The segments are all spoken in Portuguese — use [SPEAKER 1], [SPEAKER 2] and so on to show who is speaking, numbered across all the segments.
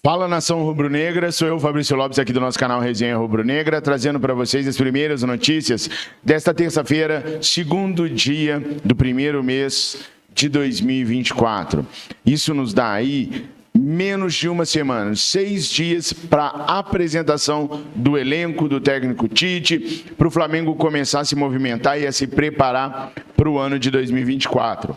[SPEAKER 1] Fala, nação rubro-negra, sou eu, Fabrício Lopes, aqui do nosso canal Resenha Rubro-Negra, trazendo para vocês as primeiras notícias desta terça-feira, segundo dia do primeiro mês de 2024. Isso nos dá aí menos de uma semana, 6 dias para a apresentação do elenco do técnico Tite, para o Flamengo começar a se movimentar e a se preparar para o ano de 2024.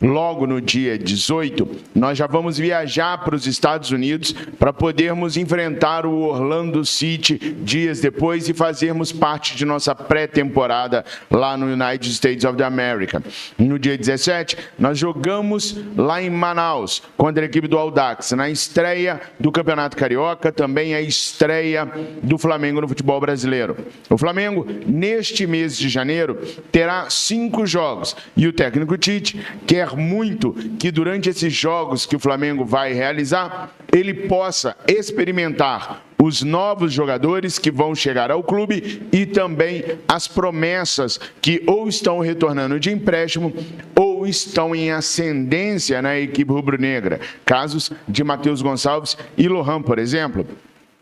[SPEAKER 1] Logo no dia 18, nós já vamos viajar para os Estados Unidos para podermos enfrentar o Orlando City dias depois e fazermos parte de nossa pré-temporada lá no United States of America. No dia 17, nós jogamos lá em Manaus contra a equipe do Audax, na estreia do Campeonato Carioca, também a estreia do Flamengo no futebol brasileiro. O Flamengo, neste mês de janeiro, terá 5 jogos e o técnico Tite quer muito que durante esses jogos que o Flamengo vai realizar, ele possa experimentar os novos jogadores que vão chegar ao clube e também as promessas que ou estão retornando de empréstimo ou estão em ascendência na equipe rubro-negra. Casos de Matheus Gonçalves e Lohan, por exemplo.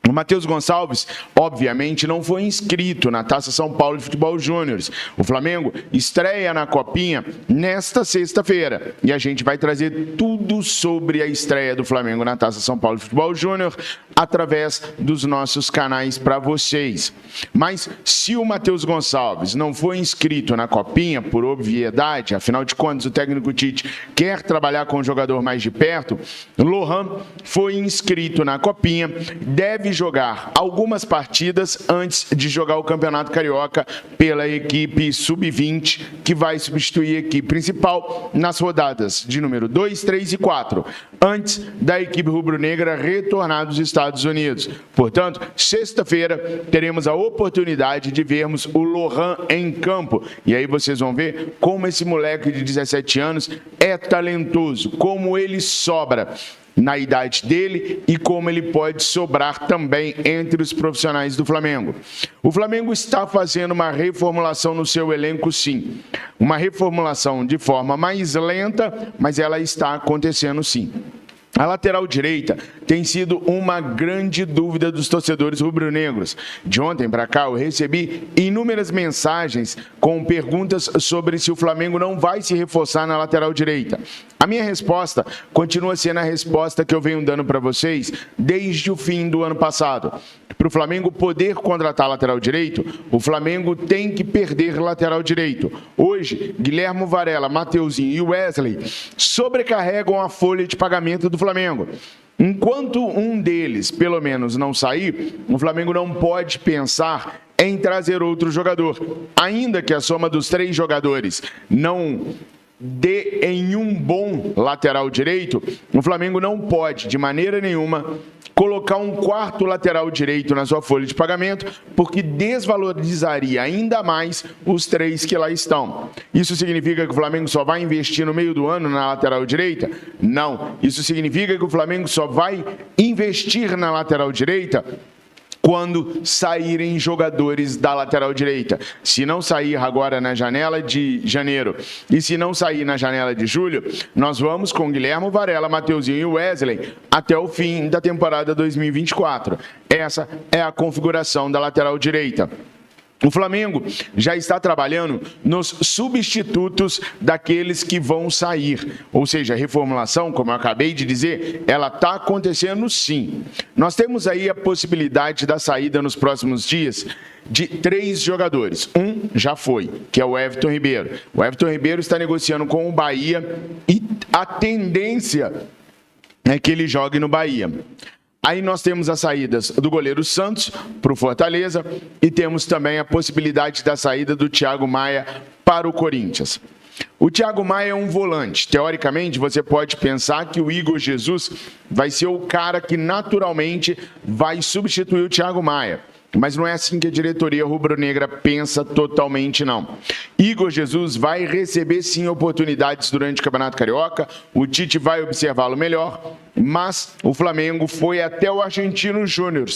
[SPEAKER 1] O Matheus Gonçalves, obviamente, não foi inscrito na Taça São Paulo de Futebol Júnior. O Flamengo estreia na Copinha nesta sexta-feira. E a gente vai trazer tudo sobre a estreia do Flamengo na Taça São Paulo de Futebol Júnior através dos nossos canais para vocês. Mas se o Matheus Gonçalves não foi inscrito na Copinha, por obviedade, afinal de contas o técnico Tite quer trabalhar com o jogador mais de perto, Lohan foi inscrito na Copinha, deve jogar algumas partidas antes de jogar o Campeonato Carioca pela equipe Sub-20, que vai substituir a equipe principal nas rodadas de número 2, 3 e 4, antes da equipe rubro-negra retornar dos Estados Unidos. Portanto, sexta-feira teremos a oportunidade de vermos o Lohan em campo. E aí vocês vão ver como esse moleque de 17 anos é talentoso, como ele sobra na idade dele e como ele pode sobrar também entre os profissionais do Flamengo. O Flamengo está fazendo uma reformulação no seu elenco, sim. Uma reformulação de forma mais lenta, mas ela está acontecendo, sim. A lateral direita tem sido uma grande dúvida dos torcedores rubro-negros. De ontem para cá, eu recebi inúmeras mensagens com perguntas sobre se o Flamengo não vai se reforçar na lateral direita. A minha resposta continua sendo a resposta que eu venho dando para vocês desde o fim do ano passado. Para o Flamengo poder contratar lateral direito, o Flamengo tem que perder lateral direito. Hoje, Guilherme Varela, Mateuzinho e Wesley sobrecarregam a folha de pagamento do Flamengo. Enquanto um deles, pelo menos, não sair, o Flamengo não pode pensar em trazer outro jogador. Ainda que a soma dos 3 jogadores não dê em um bom lateral direito, o Flamengo não pode, de maneira nenhuma, colocar um 4º lateral direito na sua folha de pagamento, porque desvalorizaria ainda mais os 3 que lá estão. Isso significa que o Flamengo só vai investir no meio do ano na lateral direita? Não. Isso significa que o Flamengo só vai investir na lateral direita quando saírem jogadores da lateral direita. Se não sair agora na janela de janeiro e se não sair na janela de julho, nós vamos com Guilherme Varela, Mateuzinho e Wesley até o fim da temporada 2024. Essa é a configuração da lateral direita. O Flamengo já está trabalhando nos substitutos daqueles que vão sair. Ou seja, a reformulação, como eu acabei de dizer, ela está acontecendo sim. Nós temos aí a possibilidade da saída nos próximos dias de 3 jogadores. Um já foi, que é o Everton Ribeiro. O Everton Ribeiro está negociando com o Bahia e a tendência é que ele jogue no Bahia. Aí nós temos as saídas do goleiro Santos para o Fortaleza e temos também a possibilidade da saída do Thiago Maia para o Corinthians. O Thiago Maia é um volante. Teoricamente, você pode pensar que o Igor Jesus vai ser o cara que naturalmente vai substituir o Thiago Maia. Mas não é assim que a diretoria rubro-negra pensa totalmente, não. Igor Jesus vai receber, sim, oportunidades durante o Campeonato Carioca, o Tite vai observá-lo melhor, mas o Flamengo foi até o Argentino Júnior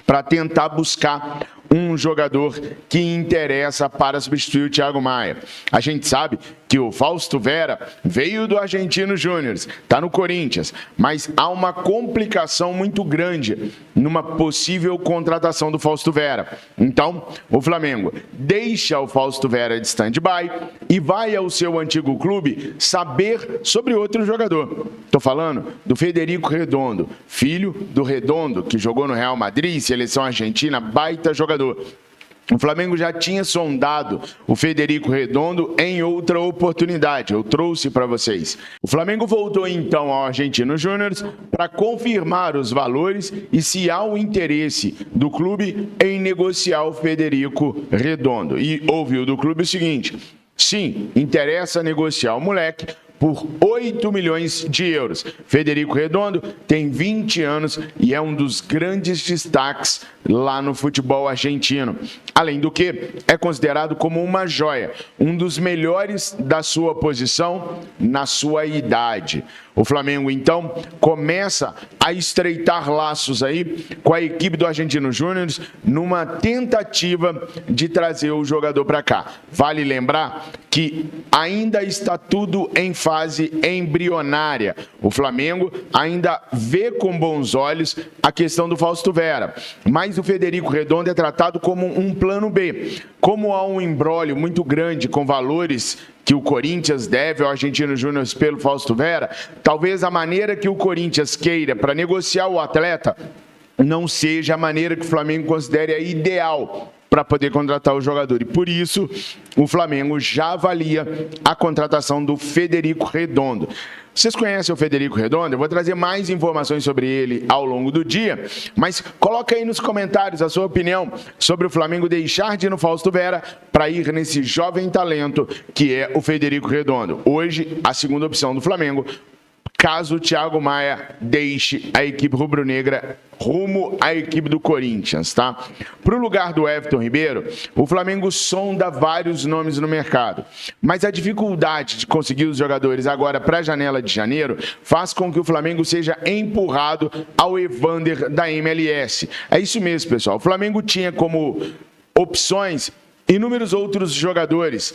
[SPEAKER 1] para tentar buscar um jogador que interessa para substituir o Thiago Maia. A gente sabe que o Fausto Vera veio do Argentinos Júnior, está no Corinthians, mas há uma complicação muito grande numa possível contratação do Fausto Vera. Então, o Flamengo deixa o Fausto Vera de stand-by e vai ao seu antigo clube saber sobre outro jogador. Estou falando do Federico Redondo, filho do Redondo, que jogou no Real Madrid, seleção argentina, baita jogador. O Flamengo já tinha sondado o Federico Redondo em outra oportunidade, eu trouxe para vocês. O Flamengo voltou então ao Argentinos Júnior para confirmar os valores e se há o interesse do clube em negociar o Federico Redondo. E ouviu do clube o seguinte: sim, interessa negociar o moleque por 8 milhões de euros. Federico Redondo tem 20 anos e é um dos grandes destaques lá no futebol argentino. Além do que, é considerado como uma joia, um dos melhores da sua posição na sua idade. O Flamengo, então, começa a estreitar laços aí com a equipe do Argentinos Júnior numa tentativa de trazer o jogador para cá. Vale lembrar que ainda está tudo em fase embrionária. O Flamengo ainda vê com bons olhos a questão do Fausto Vera, mas o Federico Redondo é tratado como um plano B. Como há um imbróglio muito grande com valores que o Corinthians deve ao Argentinos Júnior pelo Fausto Vera, talvez a maneira que o Corinthians queira para negociar o atleta não seja a maneira que o Flamengo considere a ideal para poder contratar o jogador. E por isso, o Flamengo já avalia a contratação do Federico Redondo. Vocês conhecem o Federico Redondo? Eu vou trazer mais informações sobre ele ao longo do dia, mas coloca aí nos comentários a sua opinião sobre o Flamengo deixar de ir no Fausto Vera para ir nesse jovem talento que é o Federico Redondo. Hoje, a segunda opção do Flamengo, caso o Thiago Maia deixe a equipe rubro-negra rumo à equipe do Corinthians, tá? Para o lugar do Everton Ribeiro, o Flamengo sonda vários nomes no mercado, mas a dificuldade de conseguir os jogadores agora para a janela de janeiro faz com que o Flamengo seja empurrado ao Evander da MLS. É isso mesmo, pessoal. O Flamengo tinha como opções inúmeros outros jogadores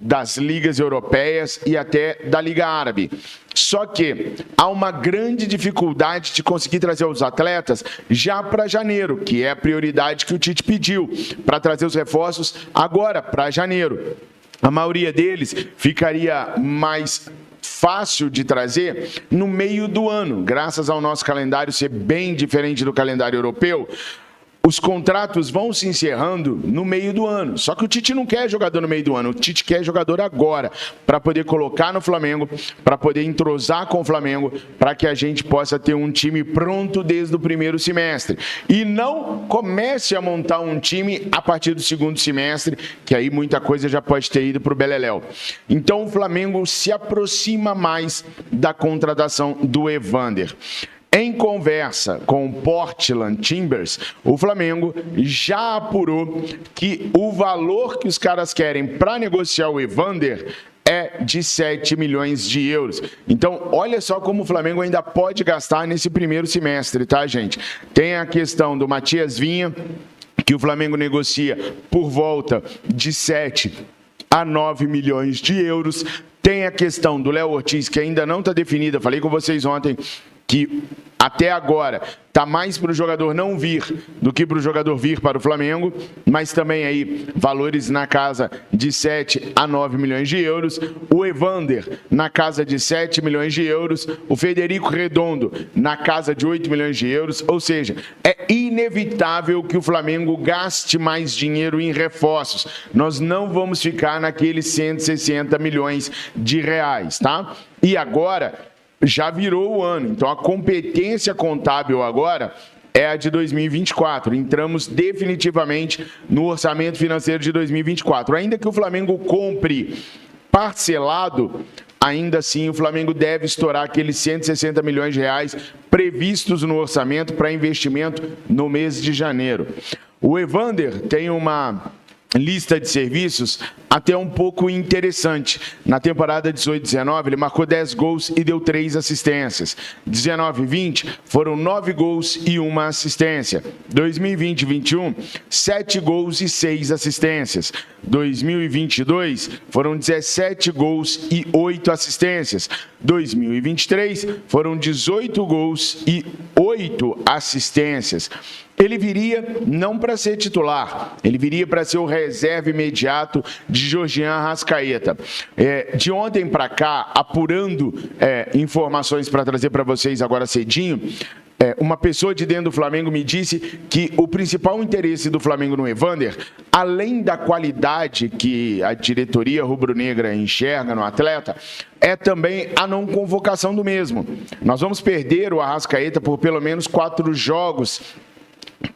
[SPEAKER 1] das ligas europeias e até da Liga Árabe. Só que há uma grande dificuldade de conseguir trazer os atletas já para janeiro, que é a prioridade que o Tite pediu, para trazer os reforços agora para janeiro. A maioria deles ficaria mais fácil de trazer no meio do ano, graças ao nosso calendário ser bem diferente do calendário europeu. Os contratos vão se encerrando no meio do ano. Só que o Tite não quer jogador no meio do ano. O Tite quer jogador agora, para poder colocar no Flamengo, para poder entrosar com o Flamengo, para que a gente possa ter um time pronto desde o primeiro semestre. E não comece a montar um time a partir do segundo semestre, que aí muita coisa já pode ter ido para o beleléu. Então o Flamengo se aproxima mais da contratação do Evander. Em conversa com o Portland Timbers, o Flamengo já apurou que o valor que os caras querem para negociar o Evander é de 7 milhões de euros. Então, olha só como o Flamengo ainda pode gastar nesse primeiro semestre, tá, gente? Tem a questão do Matias Vinha, que o Flamengo negocia por volta de 7 a 9 milhões de euros. Tem a questão do Léo Ortiz, que ainda não está definida. Falei com vocês ontem que até agora está mais para o jogador não vir do que para o jogador vir para o Flamengo, mas também aí valores na casa de 7 a 9 milhões de euros, o Evander na casa de 7 milhões de euros, o Federico Redondo na casa de 8 milhões de euros, ou seja, é inevitável que o Flamengo gaste mais dinheiro em reforços. Nós não vamos ficar naqueles 160 milhões de reais, tá? E agora já virou o ano, então a competência contábil agora é a de 2024. Entramos definitivamente no orçamento financeiro de 2024. Ainda que o Flamengo compre parcelado, ainda assim o Flamengo deve estourar aqueles 160 milhões de reais previstos no orçamento para investimento no mês de janeiro. O Evander tem uma lista de serviços até um pouco interessante. Na temporada 18-19, ele marcou 10 gols e deu 3 assistências. 19-20, foram 9 gols e 1 assistência. 2020-21, 7 gols e 6 assistências. 2022, foram 17 gols e 8 assistências. 2023, foram 18 gols e 8 assistências. Ele viria não para ser titular, ele viria para ser o reserva imediato de Georgian Arrascaeta. De ontem para cá, apurando informações para trazer para vocês agora cedinho, uma pessoa de dentro do Flamengo me disse que o principal interesse do Flamengo no Evander, além da qualidade que a diretoria rubro-negra enxerga no atleta, é também a não convocação do mesmo. Nós vamos perder o Arrascaeta por pelo menos 4 jogos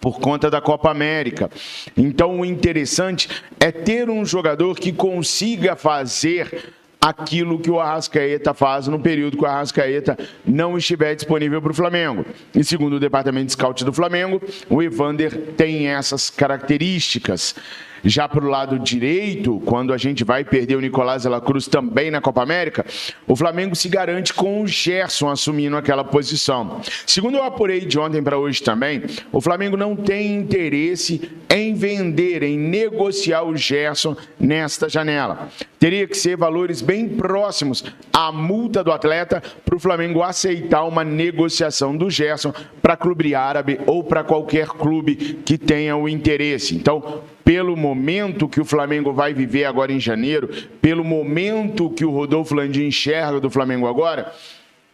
[SPEAKER 1] por conta da Copa América. Então, o interessante é ter um jogador que consiga fazer aquilo que o Arrascaeta faz no período que o Arrascaeta não estiver disponível para o Flamengo. E segundo o departamento de scout do Flamengo, o Evander tem essas características. Já para o lado direito, quando a gente vai perder o Nicolás de la Cruz também na Copa América, o Flamengo se garante com o Gerson assumindo aquela posição. Segundo eu apurei de ontem para hoje também, o Flamengo não tem interesse em vender, em negociar o Gerson nesta janela. Teria que ser valores bem próximos à multa do atleta para o Flamengo aceitar uma negociação do Gerson para clube árabe ou para qualquer clube que tenha o interesse. Então, pelo momento que o Flamengo vai viver agora em janeiro, pelo momento que o Rodolfo Landim enxerga do Flamengo agora,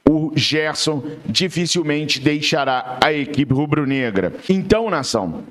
[SPEAKER 1] o Gerson dificilmente deixará a equipe rubro-negra. Então, nação,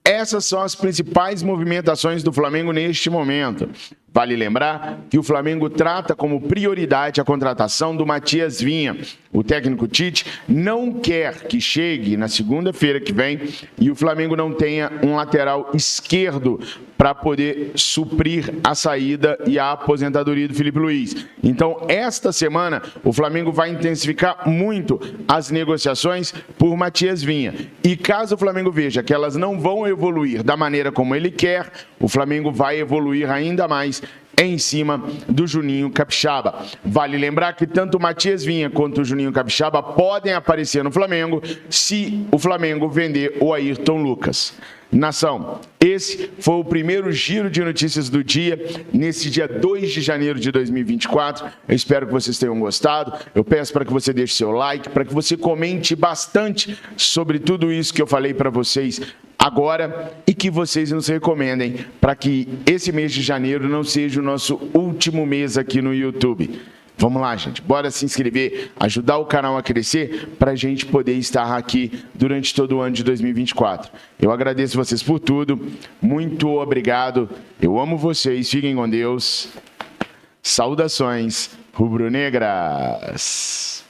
[SPEAKER 1] essas são as principais movimentações do Flamengo neste momento. Vale lembrar que o Flamengo trata como prioridade a contratação do Matias Vinha. O técnico Tite não quer que chegue na segunda-feira que vem e o Flamengo não tenha um lateral esquerdo para poder suprir a saída e a aposentadoria do Felipe Luiz. Então, esta semana, o Flamengo vai intensificar muito as negociações por Matias Vinha. E caso o Flamengo veja que elas não vão evoluir da maneira como ele quer, o Flamengo vai evoluir ainda mais em cima do Juninho Capixaba. Vale lembrar que tanto o Matias Vinha quanto o Juninho Capixaba podem aparecer no Flamengo se o Flamengo vender o Ayrton Lucas. Nação, esse foi o primeiro giro de notícias do dia, nesse dia 2 de janeiro de 2024. Eu espero que vocês tenham gostado. Eu peço para que você deixe seu like, para que você comente bastante sobre tudo isso que eu falei para vocês agora e que vocês nos recomendem para que esse mês de janeiro não seja o nosso último mês aqui no YouTube. Vamos lá, gente. Bora se inscrever, ajudar o canal a crescer para a gente poder estar aqui durante todo o ano de 2024. Eu agradeço vocês por tudo. Muito obrigado. Eu amo vocês. Fiquem com Deus. Saudações rubro-negras.